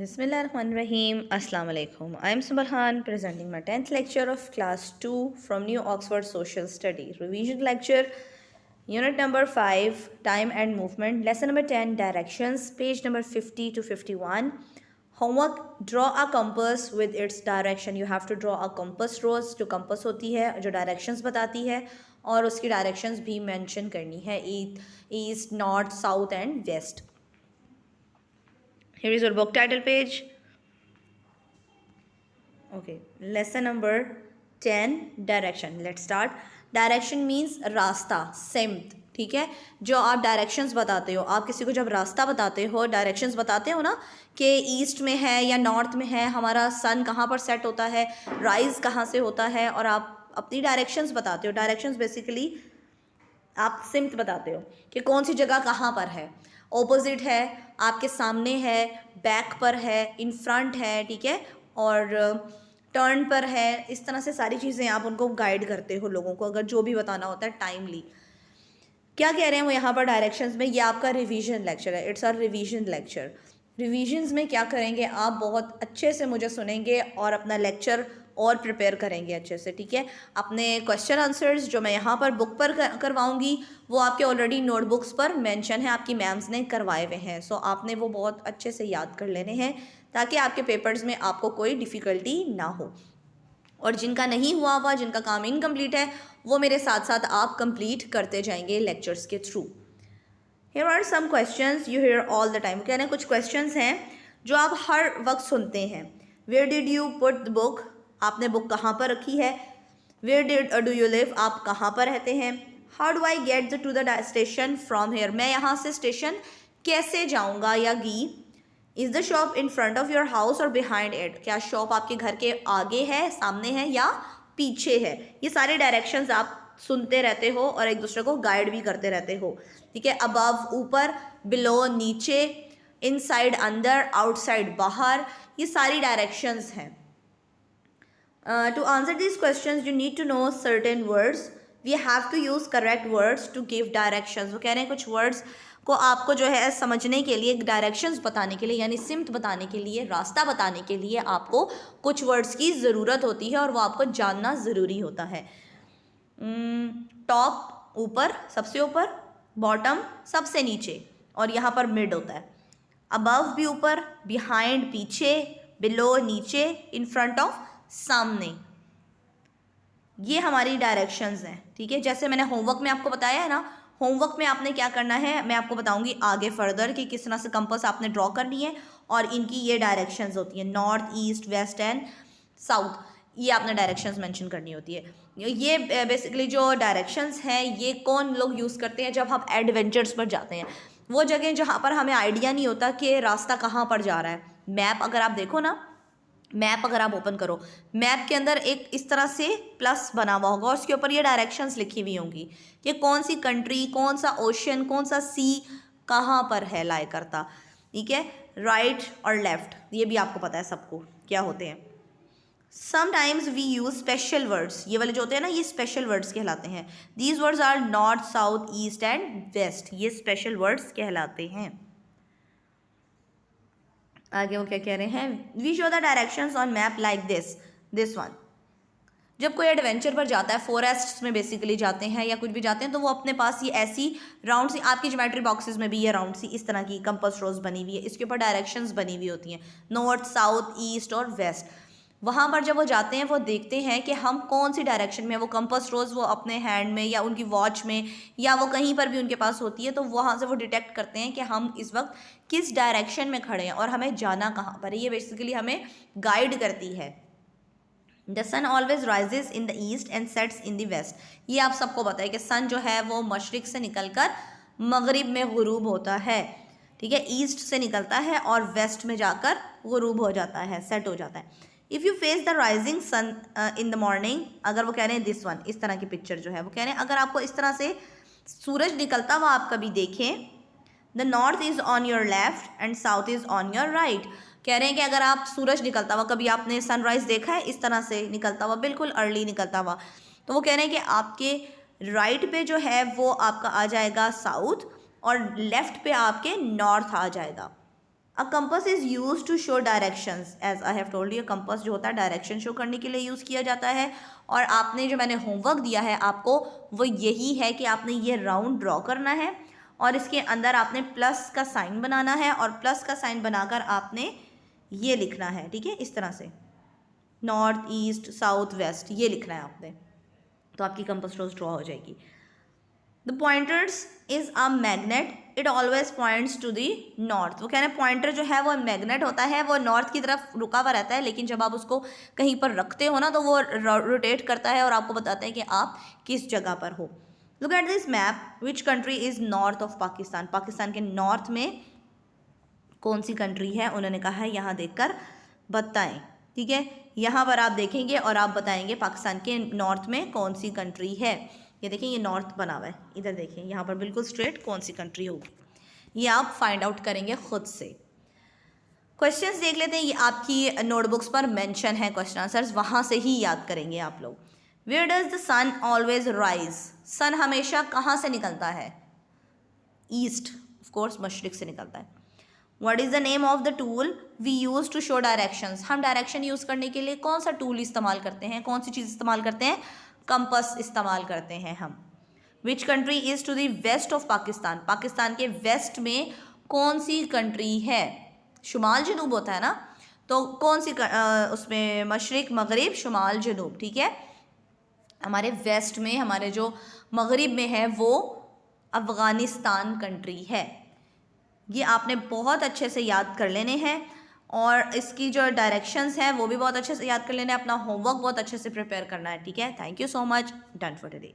Bismillahirrahmanirrahim. Assalamu alaikum. I am Subhan presenting my 10th lecture of class 2 from New Oxford Social Study. Revision lecture, unit number 5, time and movement. Lesson number 10, directions, page number 50 to 51. Homework, draw a compass with its direction. You have to draw a compass rose. जो compass होती है जो directions बताती है और उसकी directions भी mention करनी है, east, north, south and west. Here is your book title page. Okay, lesson number 10, direction. Let's start. Direction means रास्ता, सिमत. ठीक है, जो आप डायरेक्शंस बताते हो, आप किसी को जब रास्ता बताते हो, डायरेक्शंस बताते हो ना कि ईस्ट में है या नॉर्थ में है, हमारा सन कहाँ पर सेट होता है, राइज कहाँ से होता है, और आप अपनी डायरेक्शंस बताते हो. डायरेक्शंस बेसिकली आप सिमत बताते हो कि कौन सी जगह कहाँ पर है. ऑपोजिट है, आपके सामने है, बैक पर है, इन फ्रंट है, ठीक है, और टर्न पर है. इस तरह से सारी चीज़ें आप उनको गाइड करते हो लोगों को, अगर जो भी बताना होता है टाइमली. क्या कह रहे हैं वो यहाँ पर डायरेक्शंस में. ये आपका रिवीजन लेक्चर है, it's a revision lecture. Revisions में क्या करेंगे आप, बहुत अच्छे से मुझे सुनेंगे और अपना लेक्चर और प्रिपेयर करेंगे अच्छे से. ठीक है, अपने क्वेश्चन आंसर्स जो मैं यहाँ पर बुक पर करवाऊँगी वो आपके ऑलरेडी नोटबुक्स पर मेंशन है, आपकी मैम्स ने करवाए हुए हैं. सो आपने वो बहुत अच्छे से याद कर लेने हैं ताकि आपके पेपर्स में आपको कोई डिफ़िकल्टी ना हो. और जिनका नहीं हुआ हुआ, जिनका काम इनकम्प्लीट है, वो मेरे साथ साथ आप कंप्लीट करते जाएंगे लेक्चर्स के through. Here are some questions you hear all the time. कहना कुछ questions हैं जो आप हर वक्त सुनते हैं. Where did you put the book? आपने बुक कहाँ पर रखी है. Where do you live? आप कहाँ पर रहते हैं. How do I get to the station from here? मैं यहाँ से स्टेशन कैसे जाऊँगा या गी. Is the shop in front of your house or behind it? क्या शॉप आपके घर के आगे है, सामने है या पीछे है. ये सारे डायरेक्शंस आप सुनते रहते हो और एक दूसरे को गाइड भी करते रहते हो. ठीक है, अबव ऊपर, बिलो नीचे, इनसाइड अंदर, आउटसाइड बाहर, ये सारी डायरेक्शंस हैं. To answer this questions you need to know certain words. We have to use correct words to give directions. वो कह रहे हैं कुछ वर्ड्स को आपको जो है समझने के लिए, डायरेक्शंस बताने के लिए, यानी सिमत बताने के लिए, रास्ता बताने के लिए आपको कुछ वर्ड्स की ज़रूरत होती है और वो आपको जानना ज़रूरी होता है. टॉप ऊपर, सबसे ऊपर, बॉटम सबसे नीचे, और यहाँ पर मिड होता है. अबव भी ऊपर, बिहाइंड पीछे, बिलो नीचे, इन फ्रंट ऑफ सामने. ये हमारी डायरेक्शंस हैं. ठीक है, जैसे मैंने होमवर्क में आपको बताया है ना, होमवर्क में आपने क्या करना है मैं आपको बताऊंगी आगे फर्दर कि किस तरह से कंपास आपने ड्रॉ करनी है, और इनकी ये डायरेक्शंस होती हैं, north, east, west and south. ये आपने डायरेक्शंस मेंशन करनी होती है. ये बेसिकली जो डायरेक्शंस हैं ये कौन लोग यूज़ करते हैं जब हम एडवेंचर्स पर जाते हैं. वो जगह जहाँ पर हमें आइडिया नहीं होता कि रास्ता कहाँ पर जा रहा है. मैप अगर आप देखो ना, मैप अगर आप ओपन करो, मैप के अंदर एक इस तरह से प्लस बना हुआ होगा और उसके ऊपर ये डायरेक्शंस लिखी हुई होंगी कि कौन सी कंट्री, कौन सा ओशन, कौन सा सी कहाँ पर है लाई करता. ठीक है, राइट और लेफ्ट ये भी आपको पता है सबको क्या होते हैं. Sometimes we use special words. ये वाले जो होते हैं ना, ये स्पेशल वर्ड्स कहलाते हैं. These words are north, south, east and west. ये स्पेशल वर्ड्स कहलाते हैं. आगे वो क्या कह रहे हैं, we show the directions on map like this one. जब कोई एडवेंचर पर जाता है, फॉरेस्ट में बेसिकली जाते हैं या कुछ भी जाते हैं, तो वो अपने पास ये ऐसी राउंड सी, आपकी ज्योमेट्री बॉक्सेस में भी ये राउंड सी इस तरह की कंपास रोज बनी हुई है, इसके ऊपर डायरेक्शंस बनी हुई होती हैं, नॉर्थ, साउथ, ईस्ट और वेस्ट. वहाँ पर जब वो जाते हैं वो देखते हैं कि हम कौन सी डायरेक्शन में, वो कंपास रोज वो अपने हैंड में या उनकी वॉच में या वो कहीं पर भी उनके पास होती है, तो वहाँ से वो डिटेक्ट करते हैं कि हम इस वक्त किस डायरेक्शन में खड़े हैं और हमें जाना कहाँ पर है. ये बेसिकली हमें गाइड करती है. The sun always rises in the east and sets in the west. ये आप सबको पता है कि सन जो है वो मशरिक से निकलकर मगरिब में गुरूब होता है. ठीक है, ईस्ट से निकलता है और वेस्ट में जाकर गुरूब हो जाता है, सेट हो जाता है. If you face the rising sun in the morning, अगर वो कह रहे हैं दिस वन, इस तरह की पिक्चर जो है वो कह रहे हैं अगर आपको इस तरह से सूरज निकलता हुआ आप कभी देखें, the north is on your left and south is on your right. कह रहे हैं कि अगर आप सूरज निकलता हुआ, कभी आपने सनराइज़ देखा है इस तरह से निकलता हुआ, बिल्कुल अर्ली निकलता हुआ, तो वो कह रहे हैं कि आपके राइट पे जो है वो आपका आ जाएगा साउथ और लेफ्ट पे आपके नॉर्थ आ जाएगा. A compass is use to show directions, as I have told you, compass जो होता है डायरेक्शन शो करने के लिए यूज़ किया जाता है। और आपने जो मैंने होमवर्क दिया है आपको वो यही है कि आपने ये राउंड ड्रॉ करना है और इसके अंदर आपने प्लस का साइन बनाना है और प्लस का साइन बनाकर आपने ये लिखना है, ठीक है, इस तरह से नॉर्थ ईस्ट साउथ वेस्ट ये लिखना है आपने, तो आपकी कंपास रोज ड्रॉ हो जाएगी। The pointers is a magnet, it always points to the north. वो कहना है पॉइंटर जो है वो मैग्नेट होता है, वो नॉर्थ की तरफ रुका हुआ रहता है, लेकिन जब आप उसको कहीं पर रखते हो ना तो वो रोटेट करता है और आपको बताता है कि आप किस जगह पर हो। Look at this map, which country is north of Pakistan, Pakistan के नॉर्थ में कौन सी कंट्री है, उन्होंने कहा है यहाँ देखकर बताएं, ठीक है। यहाँ पर आप देखेंगे और आप बताएंगे पाकिस्तान के नॉर्थ में कौन सी कंट्री है। ये देखें ये नॉर्थ बना हुआ है, इधर देखें यहाँ पर बिल्कुल स्ट्रेट कौन सी कंट्री होगी, ये आप फाइंड आउट करेंगे खुद से। क्वेश्चंस देख लेते हैं, ये आपकी नोटबुक्स पर मेंशन है क्वेश्चन आंसर्स, वहाँ से ही याद करेंगे आप लोग। Where does the sun always rise, sun हमेशा कहाँ से निकलता है, ईस्ट, ऑफ कोर्स मशरिक से निकलता है। What is the name of the tool we use to show directions, हम डायरेक्शन यूज़ करने के लिए कौन सा टूल इस्तेमाल करते हैं, कौन सी चीज़ इस्तेमाल करते हैं, कंपास इस्तेमाल करते हैं हम। Which country is to the west of Pakistan, Pakistan के वेस्ट में कौन सी कंट्री है, शुमाल जनूब होता है ना, तो कौन सी उसमें मशरिक मगरिब शुमाल जनूब, ठीक है। हमारे वेस्ट में, हमारे जो मगरिब में है वो अफ़गानिस्तान कंट्री है। ये आपने बहुत अच्छे से याद कर लेने हैं और इसकी जो डायरेक्शंस हैं वो भी बहुत अच्छे से याद कर लेने हैं, अपना होमवर्क बहुत अच्छे से प्रिपेयर करना है, ठीक है। Thank you so much, done for today.